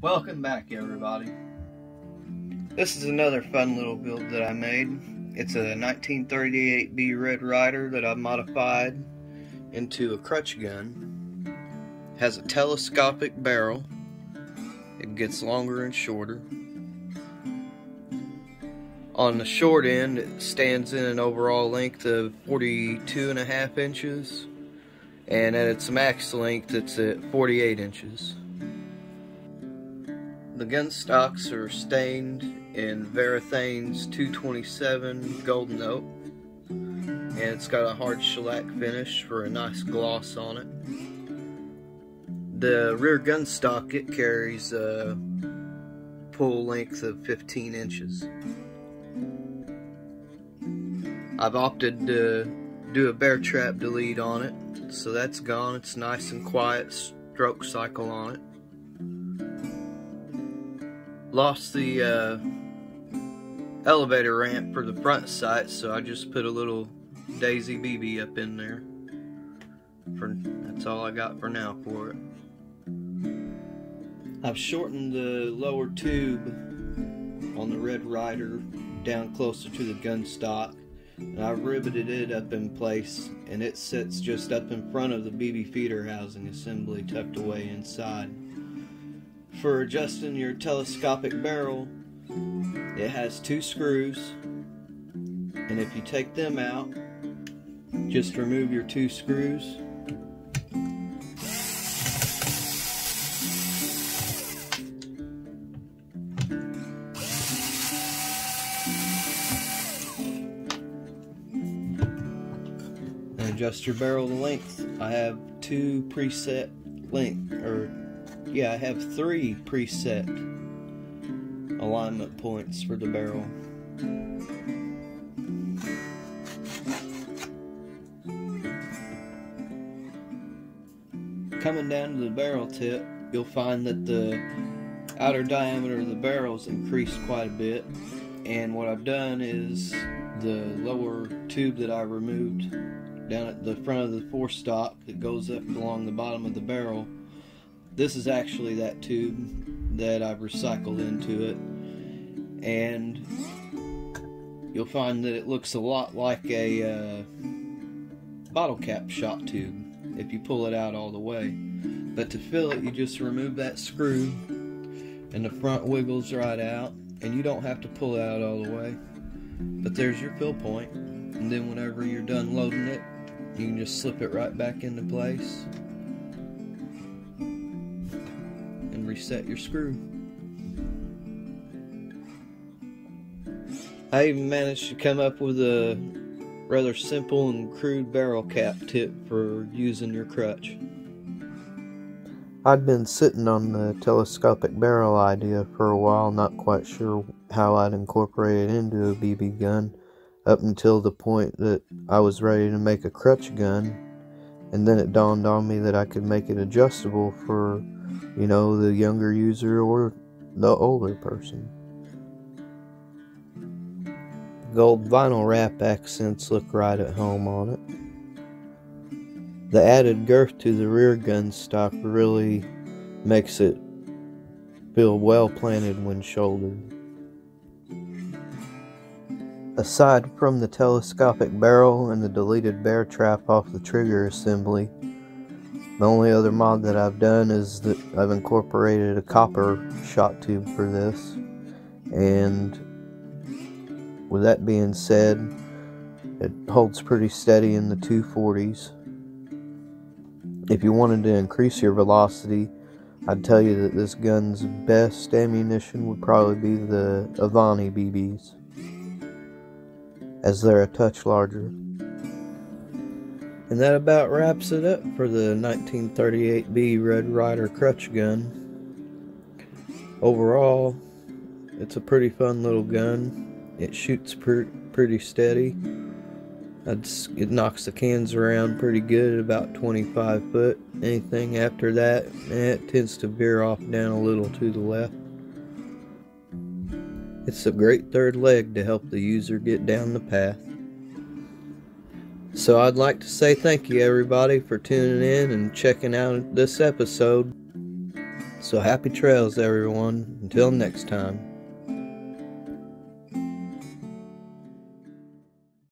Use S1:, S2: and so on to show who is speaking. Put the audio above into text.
S1: Welcome back, everybody. This is another fun little build that I made. It's a 1938B Red Ryder that I've modified into a crutch gun. It has a telescopic barrel. It gets longer and shorter. On the short end, it stands in an overall length of 42.5 inches, and at its max length, it's at 48 inches. The gun stocks are stained in Varathane's 227 golden oak, and it's got a hard shellac finish for a nice gloss on it. The rear gun stock, it carries a pull length of 15 inches. I've opted to do a bear trap delete on it, so that's gone. It's nice and quiet stroke cycle on it. Lost the elevator ramp for the front sight, so I just put a little Daisy BB up in there. That's all I got for now for it. I've shortened the lower tube on the Red Ryder down closer to the gun stock, and I've riveted it up in place, and it sits just up in front of the BB feeder housing assembly tucked away inside. For adjusting your telescopic barrel, it has 2 screws, and if you take them out, just remove your 2 screws. And adjust your barrel to length. I have 2 preset length, I have 3 preset alignment points for the barrel. Coming down to the barrel tip, you'll find that the outer diameter of the barrel is increased quite a bit, and what I've done is the lower tube that I removed down at the front of the forestock that goes up along the bottom of the barrel, this is actually that tube that I've recycled into it, and you'll find that it looks a lot like a bottle cap shot tube if you pull it out all the way. But to fill it, you just remove that screw and the front wiggles right out, and you don't have to pull it out all the way. But there's your fill point, and then whenever you're done loading it, you can just slip it right back into place and reset your screw. I even managed to come up with a rather simple and crude barrel cap tip for using your crutch. I'd been sitting on the telescopic barrel idea for a while, not quite sure how I'd incorporate it into a BB gun, up until the point that I was ready to make a crutch gun, and then it dawned on me that I could make it adjustable for, you know, the younger user or the older person. Gold vinyl wrap accents look right at home on it. The added girth to the rear gun stock really makes it feel well planted when shouldered. Aside from the telescopic barrel and the deleted bear trap off the trigger assembly, the only other mod that I've done is that I've incorporated a copper shot tube for this, and with that being said, it holds pretty steady in the 240s. If you wanted to increase your velocity, I'd tell you that this gun's best ammunition would probably be the Avani BBs, as they're a touch larger. And that about wraps it up for the 1938B Red Ryder crutch gun. Overall, it's a pretty fun little gun. It shoots pretty steady. It knocks the cans around pretty good at about 25 foot. Anything after that, it tends to veer off down a little to the left. It's a great third leg to help the user get down the path. So I'd like to say thank you everybody for tuning in and checking out this episode. So happy trails, everyone. Until next time.